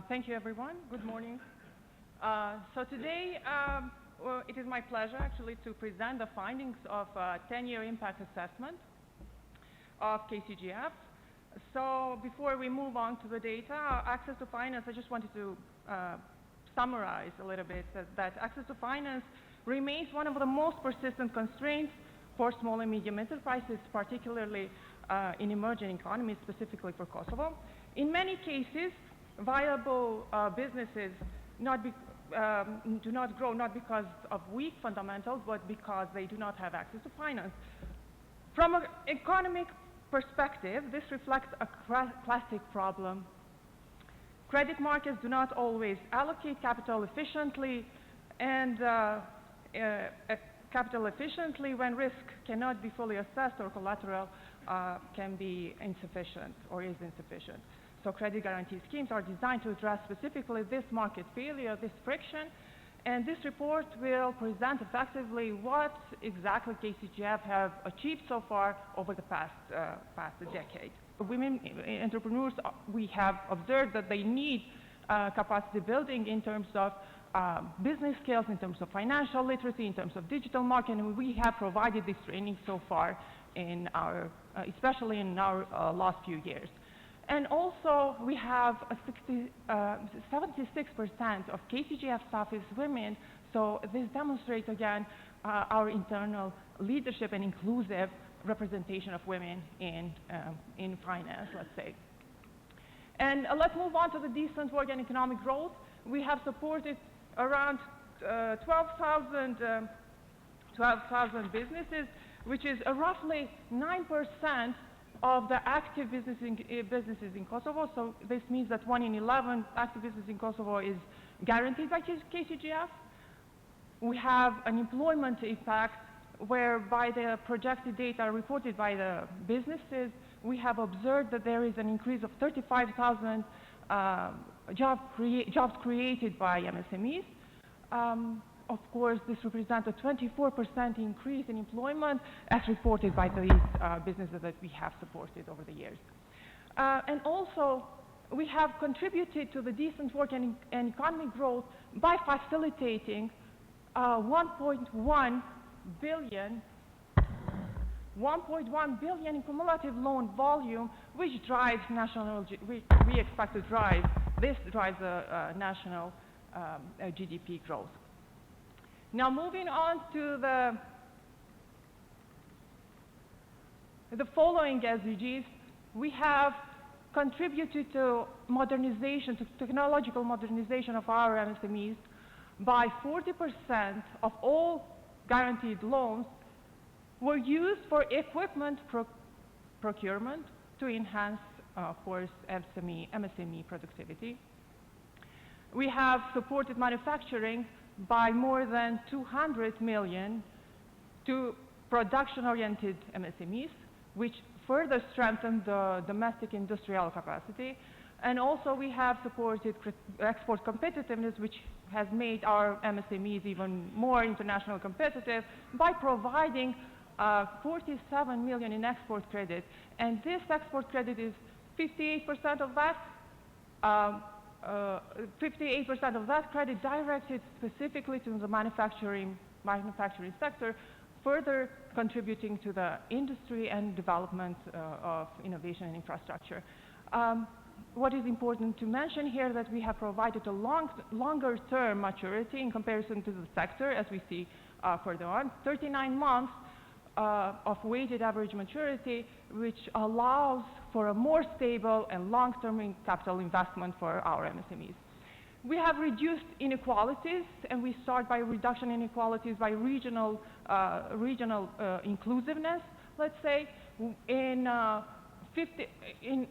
Thank you, everyone. Good morning. So today, it is my pleasure actually to present the findings of a 10-year impact assessment of KCGF. So before we move on to the data, access to finance, I just wanted to summarize a little bit that access to finance remains one of the most persistent constraints for small and medium enterprises, particularly in emerging economies, specifically for Kosovo. In many cases, viable businesses do not grow not because of weak fundamentals, but because they do not have access to finance. From an economic perspective, this reflects a classic problem. Credit markets do not always allocate capital efficiently, and capital efficiently when risk cannot be fully assessed or collateral can be insufficient or is insufficient. So credit guarantee schemes are designed to address specifically this market failure, this friction, and this report will present effectively what exactly KCGF have achieved so far over the past decade. Women entrepreneurs, we have observed that they need capacity building in terms of business skills, in terms of financial literacy, in terms of digital marketing, and we have provided this training so far in our, especially in our last few years. And also, we have 76% of KCGF staff is women, so this demonstrates again our internal leadership and inclusive representation of women in finance, let's say. And let's move on to the decent work and economic growth. We have supported around 12,000 businesses, which is roughly 9% of the active businesses in Kosovo. So this means that 1 in 11 active businesses in Kosovo is guaranteed by KCGF. We have an employment impact whereby the projected data reported by the businesses, we have observed that there is an increase of 35,000 jobs created by MSMEs. Of course, this represents a 24% increase in employment as reported by these businesses that we have supported over the years. And also, we have contributed to the decent work and economic growth by facilitating 1.1 billion in cumulative loan volume, which drives national, we expect to drive, this drives national GDP growth. Now moving on to the following SDGs, we have contributed to modernization, to technological modernization of our MSMEs by 40% of all guaranteed loans were used for equipment procurement to enhance, of course, MSME productivity. We have supported manufacturing by more than 200 million to production-oriented MSMEs, which further strengthen the domestic industrial capacity. And also we have supported export competitiveness, which has made our MSMEs even more international competitive by providing 47 million in export credit. And this export credit is 58% of that 58% of that credit directed specifically to the manufacturing sector, further contributing to the industry and development of innovation and infrastructure. What is important to mention here that we have provided a longer term maturity in comparison to the sector, as we see further on, 39 months of weighted average maturity, which allows for a more stable and long-term capital investment for our MSMEs. We have reduced inequalities, and we start by reduction in inequalities by regional inclusiveness, let's say. In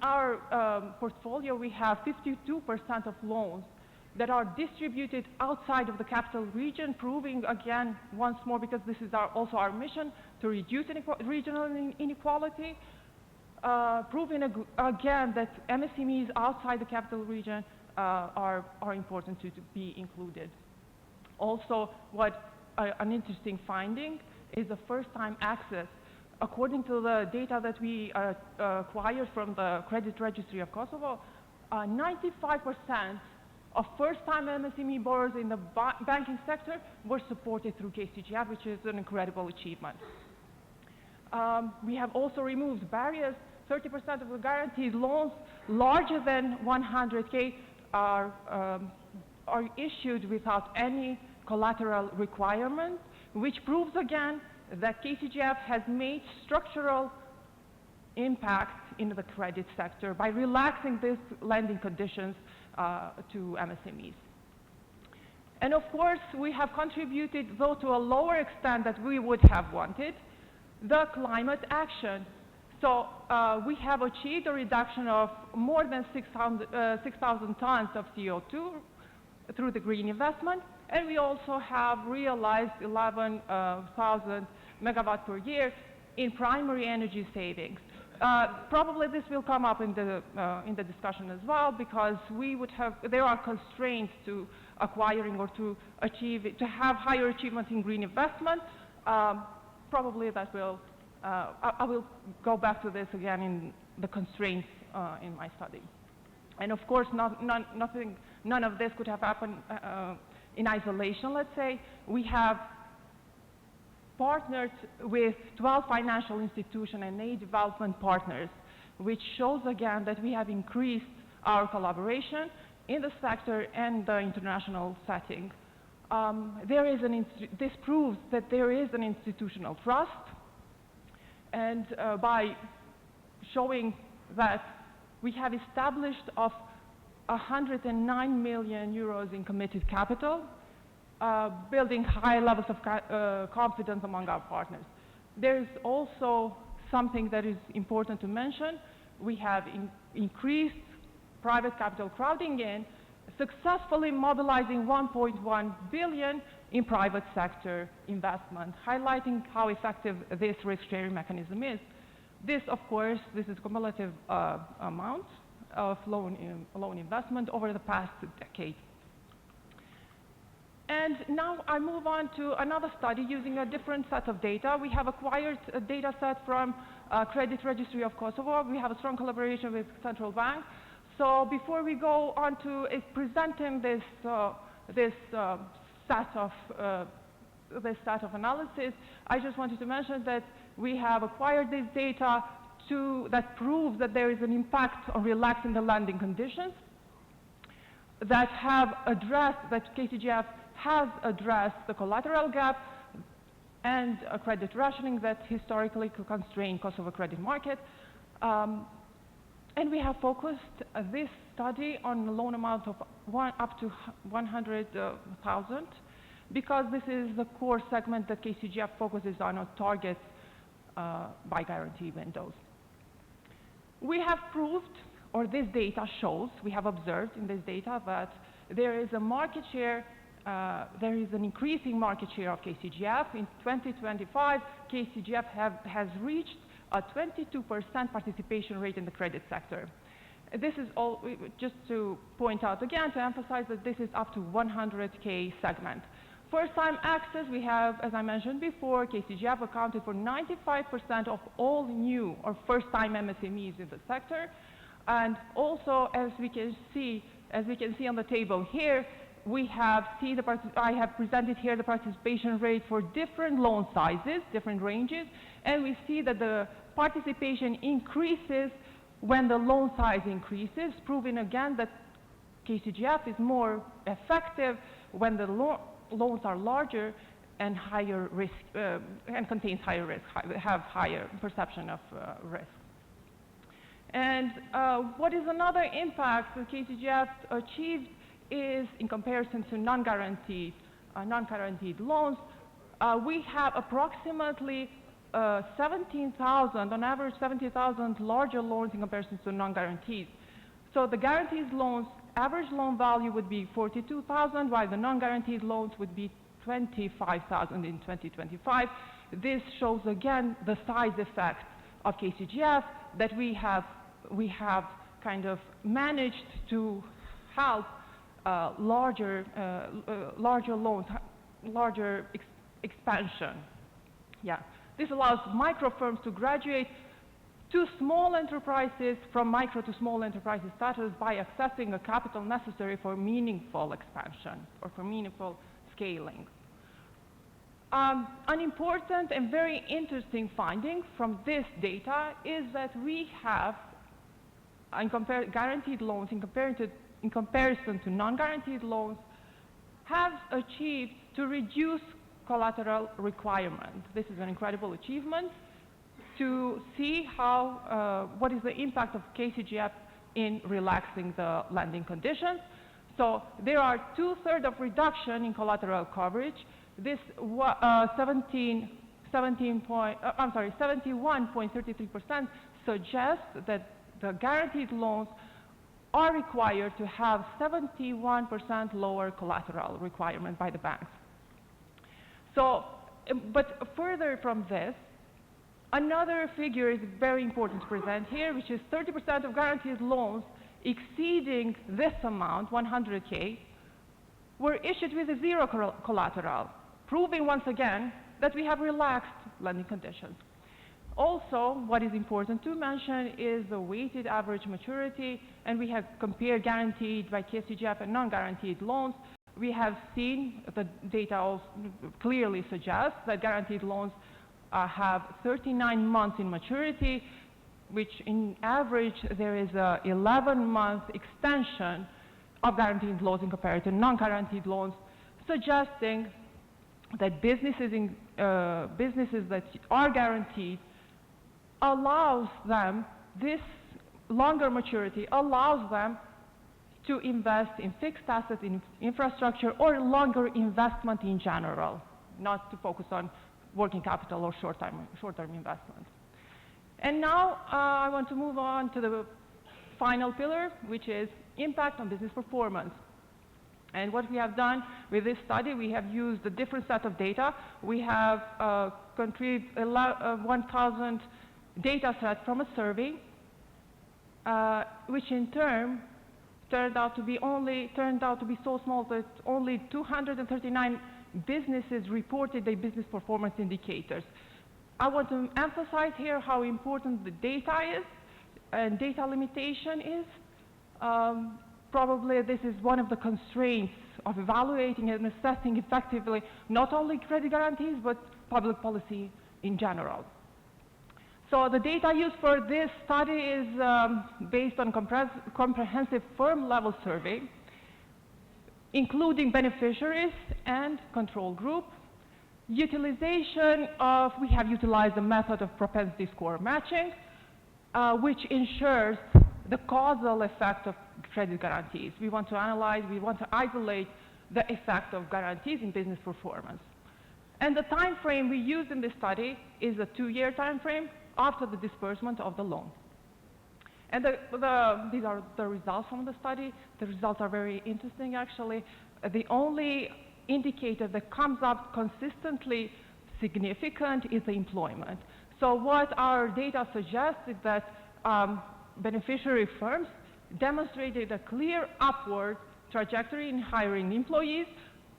our portfolio, we have 52% of loans that are distributed outside of the capital region, proving again, once more, because this is also our mission, to reduce regional inequality, proving again that MSMEs outside the capital region are important to be included. Also, an interesting finding is the first-time access. According to the data that we acquired from the Credit Registry of Kosovo, 95% of first-time MSME borrowers in the banking sector were supported through KCGF, which is an incredible achievement. We have also removed barriers. 30% of the guaranteed loans larger than 100K are issued without any collateral requirement, which proves again that KCGF has made structural impact in the credit sector by relaxing these lending conditions to MSMEs. And of course, we have contributed, though to a lower extent that we would have wanted, the climate action. So we have achieved a reduction of more than 6,000 tons of CO2 through the green investment, and we also have realized 11,000 megawatt per year in primary energy savings. Probably this will come up in the discussion as well, because there are constraints to acquiring or to have higher achievement in green investment. Probably that will, I will go back to this again in the constraints in my study. And of course, none of this could have happened in isolation, let's say. We have partnered with 12 financial institutions and 8 development partners, which shows again that we have increased our collaboration in the sector and the international setting. This proves that there is an institutional trust, and by showing that we have established of 109 million euros in committed capital, building high levels of confidence among our partners. There is also something that is important to mention. We have increased private capital crowding in, successfully mobilizing 1.1 billion in private sector investment, highlighting how effective this risk-sharing mechanism is. This, of course, this is cumulative amount of loan investment over the past decade. And now I move on to another study using a different set of data. We have acquired a data set from Credit Registry of Kosovo. We have a strong collaboration with Central Bank. So before we go on to presenting this set of analysis, I just wanted to mention that we have acquired this data that proves that there is an impact on relaxing the lending conditions, that KCGF has addressed the collateral gap and a credit rationing that historically could constrain Kosovo credit market. And we have focused this study on a loan amount of up to 100,000, because this is the core segment that KCGF focuses on targets by guarantee windows. We have proved, or this data shows, we have observed in this data that there is a market share, there is an increasing market share of KCGF. In 2025, KCGF has reached a 22% participation rate in the credit sector. This is all, just to point out again, to emphasize that this is up to 100K segment. First-time access, we have, as I mentioned before, KCGF accounted for 95% of all new or first-time MSMEs in the sector. And also, as we can see on the table here, I have presented here the participation rate for different loan sizes, different ranges, and we see that the participation increases when the loan size increases, proving again that KCGF is more effective when the loans are larger and higher risk, and contains higher risk, have higher perception of risk. And what is another impact that KCGF achieved is, in comparison to non-guaranteed loans, we have approximately 17,000, on average 70,000 larger loans in comparison to non-guaranteed. So the guaranteed loans, average loan value would be 42,000, while the non-guaranteed loans would be 25,000 in 2025. This shows again the size effect of KCGF, that we have kind of managed to help larger loans, larger expansion. Yeah. This allows micro firms to graduate to small enterprises, from micro to small enterprises status, by accessing the capital necessary for meaningful expansion or for meaningful scaling. An important and very interesting finding from this data is that we have, guaranteed loans in comparison to non-guaranteed loans, have achieved to reduce collateral requirement. This is an incredible achievement to see how, what is the impact of KCGF in relaxing the lending conditions. So there are 2/3 of reduction in collateral coverage. This 71.33% suggests that the guaranteed loans are required to have 71% lower collateral requirement by the banks. So, but further from this, another figure is very important to present here, which is 30% of guaranteed loans exceeding this amount, 100K, were issued with a zero collateral, proving once again that we have relaxed lending conditions. Also, what is important to mention is the weighted average maturity, and we have compared guaranteed by KCGF and non-guaranteed loans. We have seen the data also clearly suggests that guaranteed loans have 39 months in maturity, which in average there is a 11-month extension of guaranteed loans in comparison to non-guaranteed loans, suggesting that businesses that are guaranteed allows them, this longer maturity allows them to invest in fixed assets, in infrastructure, or longer investment in general, not to focus on working capital or short-term investments. And now I want to move on to the final pillar, which is impact on business performance. And what we have done with this study, we have used a different set of data. We have contributed 1,000 data sets from a survey, which in turn turned out to be so small that only 239 businesses reported their business performance indicators. I want to emphasize here how important the data is and data limitation is. Probably this is one of the constraints of evaluating and assessing effectively not only credit guarantees but public policy in general. So the data used for this study is based on comprehensive firm-level survey, including beneficiaries and control group. Utilization of, we have utilized the method of propensity score matching, which ensures the causal effect of credit guarantees. We want to analyze, we want to isolate the effect of guarantees in business performance. And the time frame we used in this study is a 2-year time frame after the disbursement of the loan. And these are the results from the study. The results are very interesting, actually. The only indicator that comes up consistently significant is the employment. So what our data suggests is that beneficiary firms demonstrated a clear upward trajectory in hiring employees.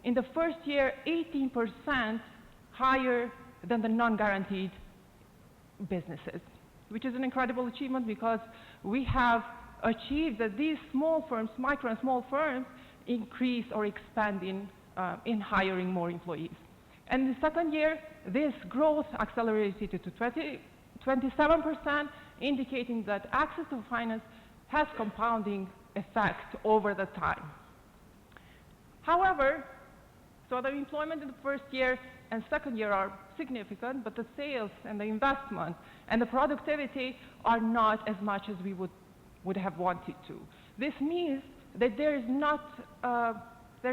In the first year, 18% higher than the non-guaranteed businesses, which is an incredible achievement because we have achieved that these small firms, micro and small firms, increase or expand in hiring more employees. And in the second year, this growth accelerated to 27%, indicating that access to finance has compounding effect over the time. However, so the employment in the first year and second year are significant, but the sales and the investment and the productivity are not as much as we would have wanted to. This means that there's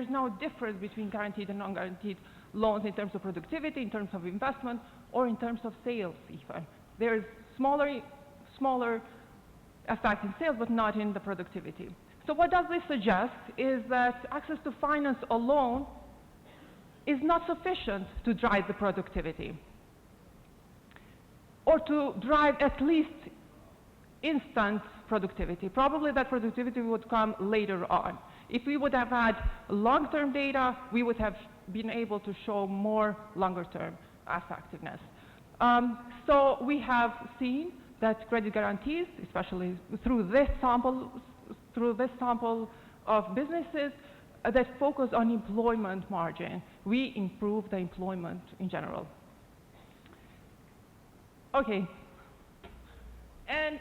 no difference between guaranteed and non-guaranteed loans in terms of productivity, in terms of investment, or in terms of sales even. There is smaller effect in sales, but not in the productivity. So what does this suggest is that access to finance alone is not sufficient to drive the productivity, or to drive at least instant productivity. Probably that productivity would come later on. If we would have had long-term data, we would have been able to show more longer-term effectiveness. So we have seen that credit guarantees, especially through this sample of businesses that focus on employment margin, we improve the employment in general. Okay. And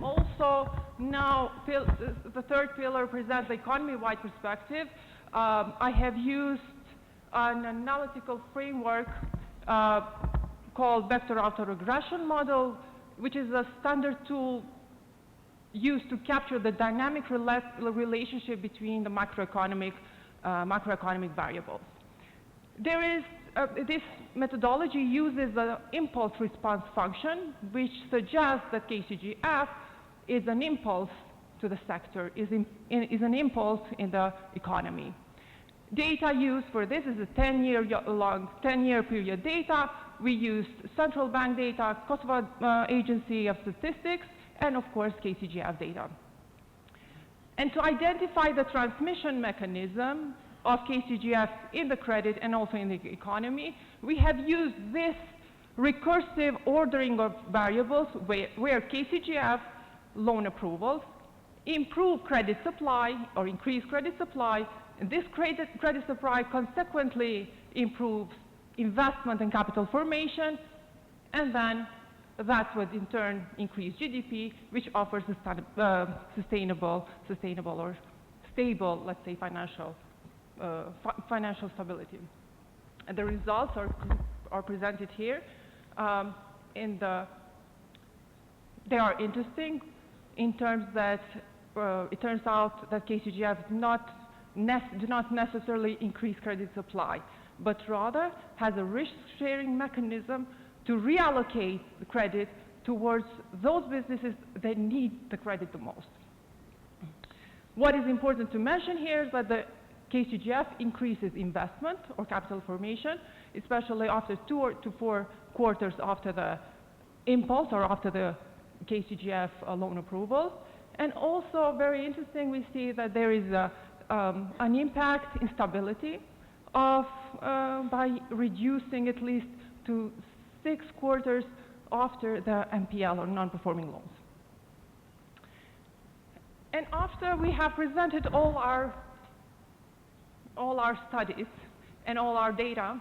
also now the third pillar presents the economy-wide perspective. I have used an analytical framework called vector autoregression model, which is a standard tool used to capture the dynamic relationship between the macroeconomic variables. This methodology uses the impulse response function, which suggests that KCGF is an impulse to the sector, is an impulse in the economy. Data used for this is a 10-year period data. We used central bank data, Kosovo Agency of Statistics, and of course KCGF data. And to identify the transmission mechanism of KCGF in the credit and also in the economy, we have used this recursive ordering of variables where KCGF loan approvals improve credit supply or increase credit supply, and this credit supply consequently improves investment and capital formation, and then that would in turn increase GDP, which offers sustainable or stable, let's say, financial stability. And the results are presented here. They are interesting in terms that it turns out that KCGF do not necessarily increase credit supply, but rather has a risk-sharing mechanism to reallocate the credit towards those businesses that need the credit the most. What is important to mention here is that the KCGF increases investment or capital formation, especially after 2 to 4 quarters after the impulse or after the KCGF loan approval. And also, very interesting, we see that there is an impact in stability by reducing at least to 6 quarters after the NPL or non-performing loans. And after we have presented all our studies and all our data,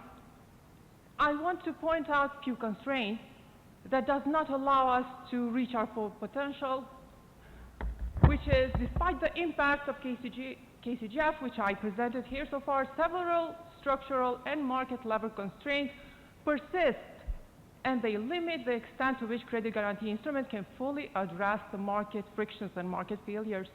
I want to point out a few constraints that does not allow us to reach our full potential, which is, despite the impact of KCGF, which I presented here so far, several structural and market level constraints persist, and they limit the extent to which credit guarantee instruments can fully address the market frictions and market failures.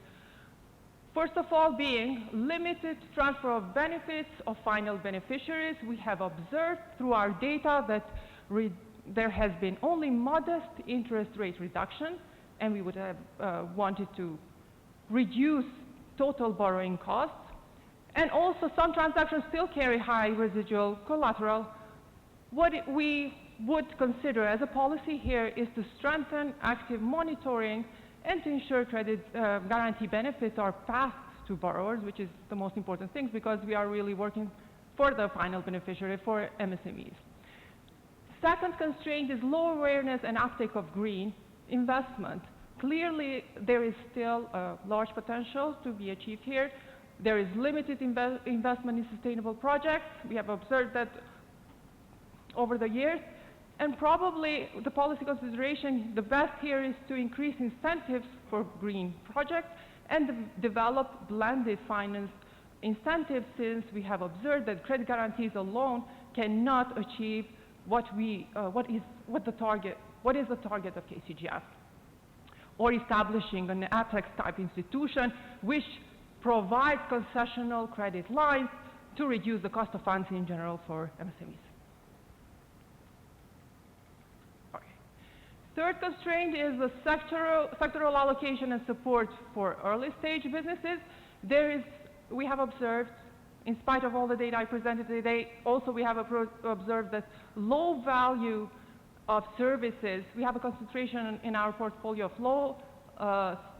First of all, being limited transfer of benefits of final beneficiaries. We have observed through our data that there has been only modest interest rate reduction, and we would have wanted to reduce total borrowing costs. And also, some transactions still carry high residual collateral. What we would consider as a policy here is to strengthen active monitoring and to ensure credit guarantee benefits are passed to borrowers, which is the most important thing, because we are really working for the final beneficiary, for MSMEs. Second constraint is low awareness and uptake of green investment. Clearly, there is still a large potential to be achieved here. There is limited investment in sustainable projects. We have observed that over the years. And probably the policy consideration, the best here is to increase incentives for green projects and develop blended finance incentives, since we have observed that credit guarantees alone cannot achieve what is the target of KCGF, or establishing an Apex type institution which provides concessional credit lines to reduce the cost of funds in general for MSMEs. Third constraint is the sectoral allocation and support for early stage businesses. We have observed, in spite of all the data I presented today, also we have observed that low value of services, we have a concentration in our portfolio of low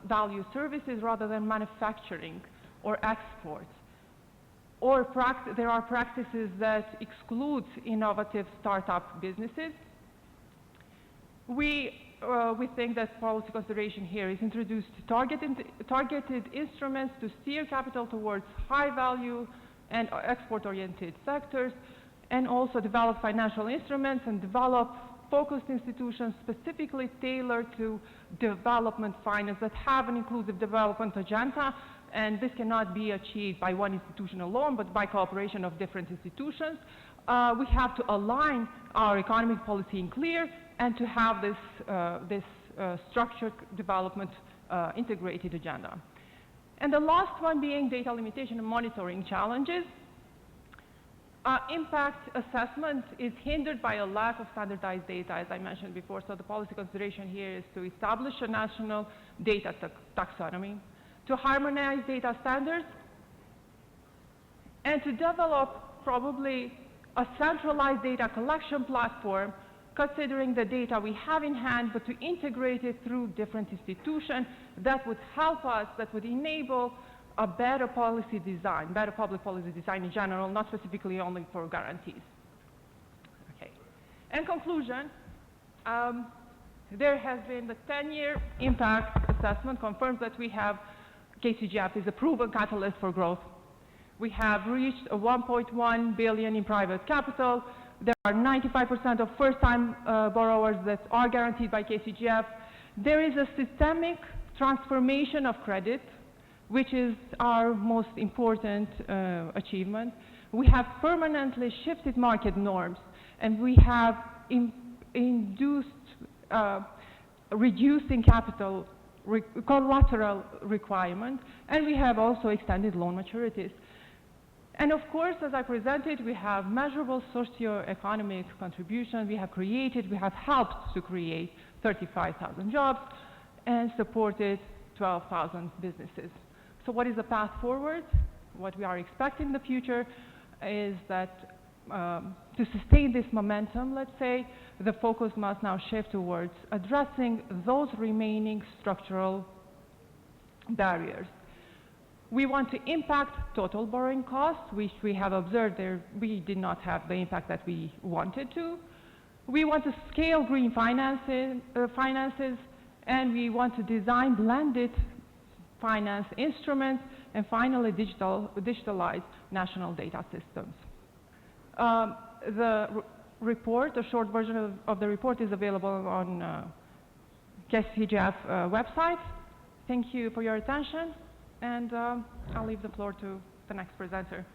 value services rather than manufacturing or exports. Or there are practices that exclude innovative startup businesses. We think that policy consideration here is introduced targeted instruments to steer capital towards high-value and export-oriented sectors, and also develop financial instruments and develop focused institutions specifically tailored to development finance that have an inclusive development agenda. And this cannot be achieved by one institution alone, but by cooperation of different institutions. We have to align our economic policy in clear and to have this structured development integrated agenda. And the last one being data limitation and monitoring challenges. Impact assessment is hindered by a lack of standardized data, as I mentioned before, so the policy consideration here is to establish a national data taxonomy, to harmonize data standards, and to develop probably a centralized data collection platform, considering the data we have in hand, but to integrate it through different institutions that would help us, that would enable a better policy design, better public policy design in general, not specifically only for guarantees. Okay. In conclusion, there has been the 10-year impact assessment confirms that we have KCGF is a proven catalyst for growth. We have reached a 1.1 billion in private capital. There are 95% of first-time borrowers that are guaranteed by KCGF. There is a systemic transformation of credit, which is our most important achievement. We have permanently shifted market norms, and we have induced reducing capital collateral requirement, and we have also extended loan maturities. And of course, as I presented, we have measurable socio-economic contribution. We have helped to create 35,000 jobs and supported 12,000 businesses. So what is the path forward? What we are expecting in the future is that to sustain this momentum, let's say, the focus must now shift towards addressing those remaining structural barriers. We want to impact total borrowing costs, which we have observed there we did not have the impact that we wanted to. We want to scale green finances, and we want to design blended finance instruments, and finally digitalize national data systems. The report, a short version of the report, is available on KCGF website. Thank you for your attention, and I'll leave the floor to the next presenter.